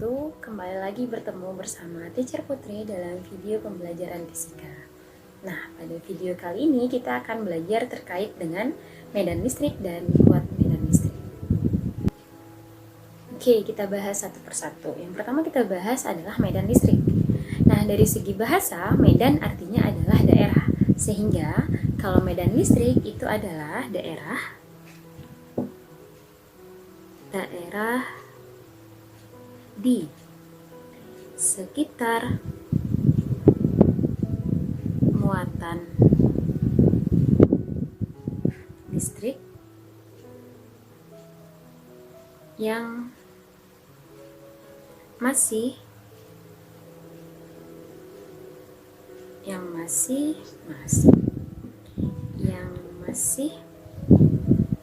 wabarakatuh. Kembali lagi bertemu bersama Teacher Putri dalam video pembelajaran fisika. Nah, pada video kali ini kita akan belajar terkait dengan medan listrik dan kuat medan listrik. Oke, kita bahas satu persatu. Yang pertama kita bahas adalah medan listrik. Nah, dari segi bahasa, medan artinya adalah daerah. Sehingga kalau medan listrik itu adalah daerah di sekitar muatan listrik yang masih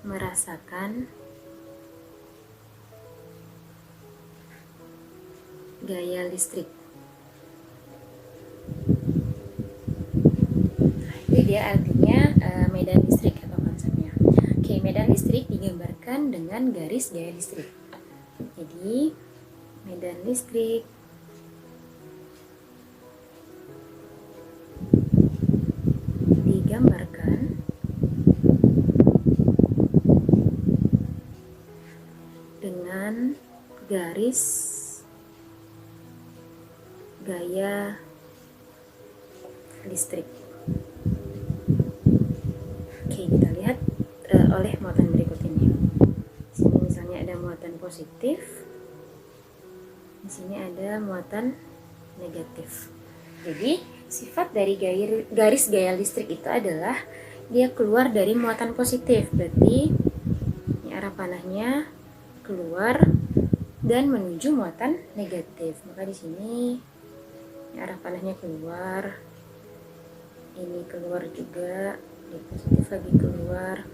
merasakan gaya listrik. Nah, itu dia artinya medan listrik atau konsepnya. Oke, medan listrik digambarkan dengan garis gaya listrik. Jadi, medan listrik digambarkan dengan garis gaya listrik. Oke, kita lihat oleh muatan berikut ini. Di sini misalnya ada muatan positif, di sini ada muatan negatif. Jadi sifat dari garis gaya listrik itu adalah dia keluar dari muatan positif, berarti ini arah panahnya keluar dan menuju muatan negatif. Maka di sini ini arah panahnya keluar, ini keluar juga, ini positif lagi keluar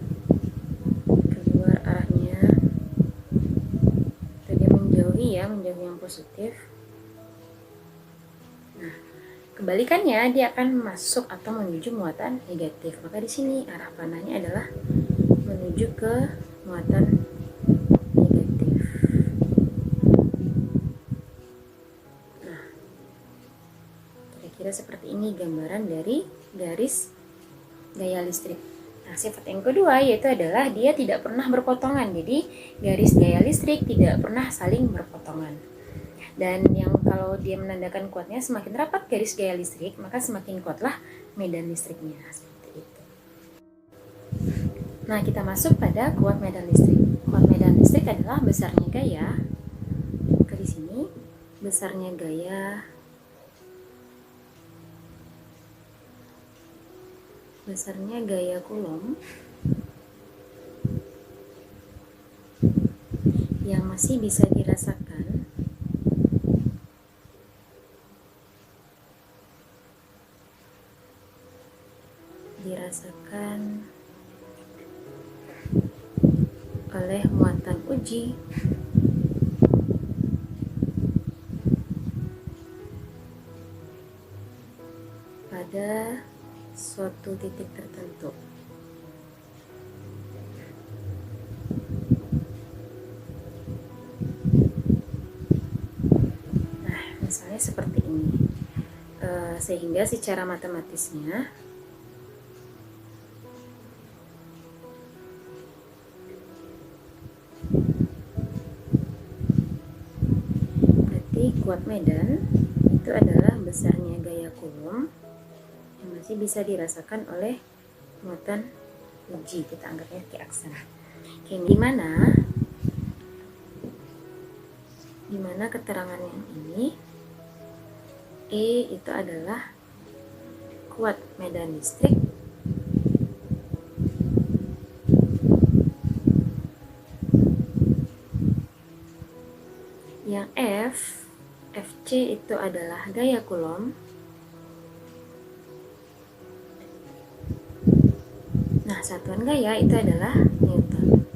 arahnya. Tadi menjauhi yang positif. Nah, kebalikannya dia akan masuk atau menuju muatan negatif. Maka di sini arah panahnya adalah menuju ke muatan negatif. Nah, kira-kira seperti ini gambaran dari garis gaya listrik. Nah, sifat yang kedua yaitu adalah dia tidak pernah berpotongan. Jadi, garis gaya listrik tidak pernah saling berpotongan. Dan yang kalau dia menandakan kuatnya, semakin rapat garis gaya listrik, maka semakin kuatlah medan listriknya. Seperti itu. Nah, kita masuk pada kuat medan listrik. Kuat medan listrik adalah besarnya gaya. Ke di sini, besarnya gaya Coulomb yang masih bisa dirasakan oleh muatan uji pada suatu titik tertentu. Nah, misalnya seperti ini. Sehingga secara matematisnya berarti kuat medan itu adalah besarnya gaya Coulomb yang masih bisa dirasakan oleh muatan uji. Kita anggapnya Q aksen. Dimana keterangan yang ini E itu adalah kuat medan listrik yang FC itu adalah gaya Coulomb. Nah, satuan gaya itu adalah Newton.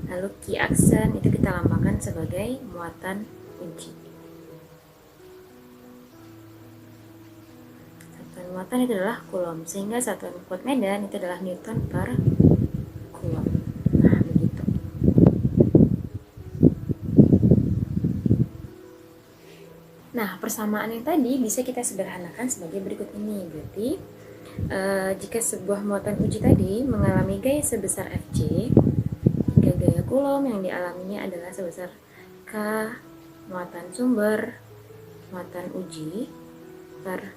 Lalu Q aksen itu kita lambangkan sebagai muatan uji. Satuan muatan itu adalah Coulomb, sehingga satuan kuat medan itu adalah Newton per Coulomb. Nah, begitu. Nah, persamaan yang tadi bisa kita sederhanakan sebagai berikut ini. Berarti jika sebuah muatan uji tadi mengalami gaya sebesar Fc, jika gaya Coulomb yang dialaminya adalah sebesar K muatan sumber muatan uji per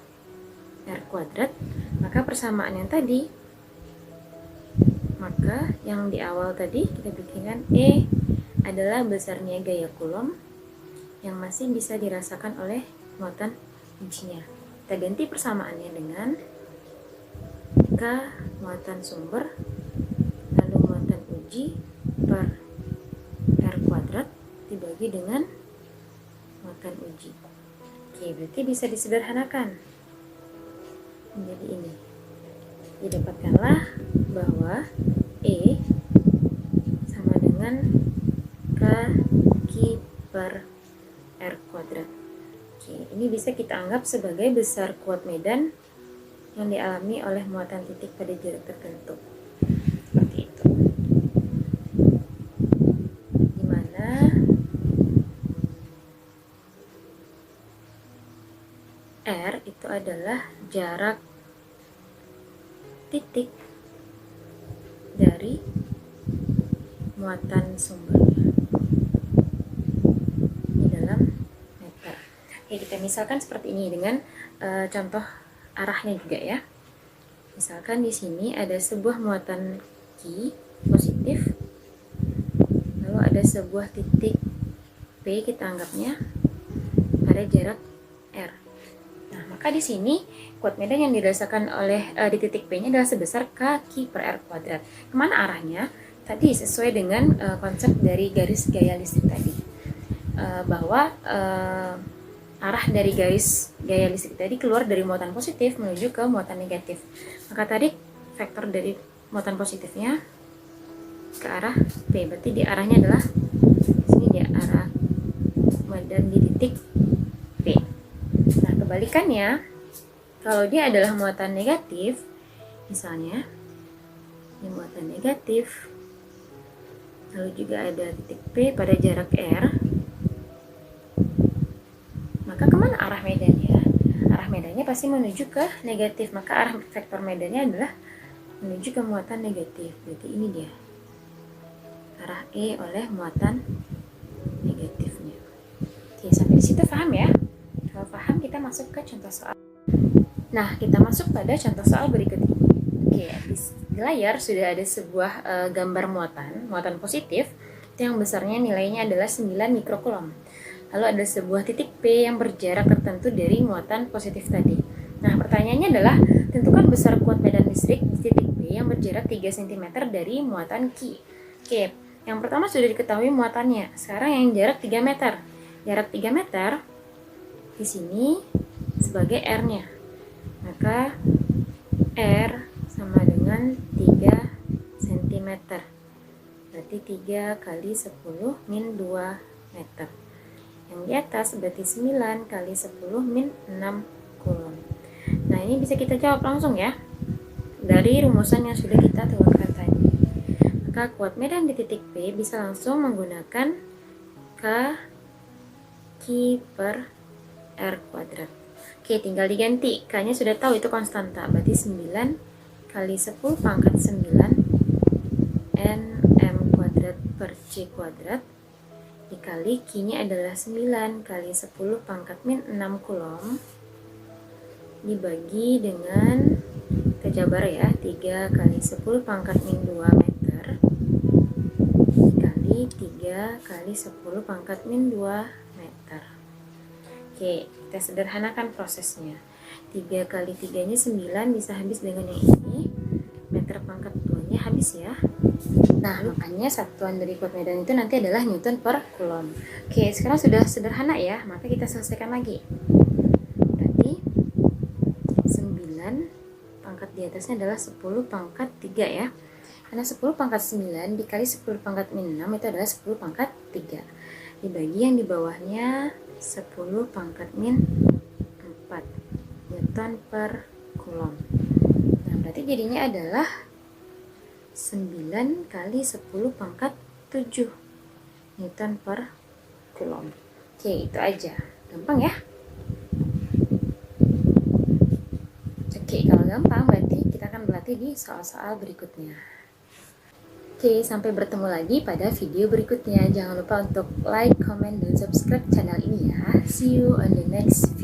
R kuadrat, maka persamaan yang tadi, maka yang di awal tadi kita bikinkan E adalah besarnya gaya Coulomb yang masih bisa dirasakan oleh muatan ujinya. Kita ganti persamaannya dengan K muatan sumber lalu muatan uji per R kuadrat dibagi dengan muatan uji. Oke, berarti bisa disederhanakan menjadi ini. Didapatkanlah bahwa E sama dengan K Q per R kuadrat. Oke, ini bisa kita anggap sebagai besar kuat medan yang dialami oleh muatan titik pada jarak tertentu. Seperti itu. Dimana R itu adalah jarak titik dari muatan sumbernya di dalam meter. Oke, kita misalkan seperti ini dengan contoh arahnya juga ya. Misalkan di sini ada sebuah muatan Q positif, lalu ada sebuah titik P, kita anggapnya pada jarak R. Nah, maka di sini kuat medan yang dirasakan oleh di titik P-nya adalah sebesar K Q per R kuadrat. Kemana arahnya? Tadi sesuai dengan konsep dari garis gaya listrik tadi, bahwa arah dari garis gaya listrik tadi keluar dari muatan positif menuju ke muatan negatif. Maka tadi vektor dari muatan positifnya ke arah P, berarti di arahnya adalah sini dia arah medan di titik P. Nah, kebalikannya, kalau dia adalah muatan negatif, misalnya ini muatan negatif, lalu juga ada titik P pada jarak R, maka kemana arah medannya? Arah medannya pasti menuju ke negatif, maka arah vektor medannya adalah menuju ke muatan negatif. Berarti ini dia arah E oleh muatan negatifnya. Oke, sampai di situ paham ya? Kalau paham, kita masuk ke contoh soal. Nah, kita masuk pada contoh soal berikut ini. Oke, di layar sudah ada sebuah gambar muatan positif yang besarnya nilainya adalah 9 mikrocoulomb. Lalu ada sebuah titik P yang berjarak tertentu dari muatan positif tadi. Nah, pertanyaannya adalah tentukan besar kuat medan listrik di titik P yang berjarak 3 cm dari muatan Q. Oke, yang pertama sudah diketahui muatannya. Sekarang yang jarak 3 meter. Jarak 3 meter di sini sebagai R-nya. Maka R sama dengan 3 cm. Berarti 3 kali 10 min 2 meter. Yang di atas berarti 9 kali 10 min 6 coulomb. Nah, ini bisa kita jawab langsung ya, dari rumusan yang sudah kita turunkan tadi. Maka kuat medan di titik P bisa langsung menggunakan K Q per R kuadrat. Oke, tinggal diganti. K-nya sudah tahu itu konstanta, berarti 9 kali 10 pangkat 9 nm kuadrat per C kuadrat dikali Q-nya adalah 9 kali 10 pangkat min 6 coulomb dibagi dengan, kita jabar ya, 3 kali 10 pangkat min 2 meter dikali 3 kali 10 pangkat min 2 meter. Oke, kita sederhanakan prosesnya. 3 kali 3 nya 9, bisa habis dengan yang ini, meter pangkat 2 nya habis ya. Nah, makanya satuan dari kuat medan itu nanti adalah Newton per Coulomb. Oke, sekarang sudah sederhana ya, maka kita selesaikan lagi. Berarti 9 pangkat di atasnya adalah 10 pangkat 3 ya. Karena 10 pangkat 9 dikali 10 pangkat min 6 itu adalah 10 pangkat 3. Dibagi yang di bawahnya 10 pangkat min 4 Newton per Coulomb. Nah, berarti jadinya adalah 9 kali 10 pangkat 7 Newton per Coulomb. Oke, itu aja. Gampang ya? gampang, berarti kita akan berlatih di soal-soal berikutnya. Oke, sampai bertemu lagi pada video berikutnya. Jangan lupa untuk like, comment, dan subscribe channel ini ya. See you on the next video.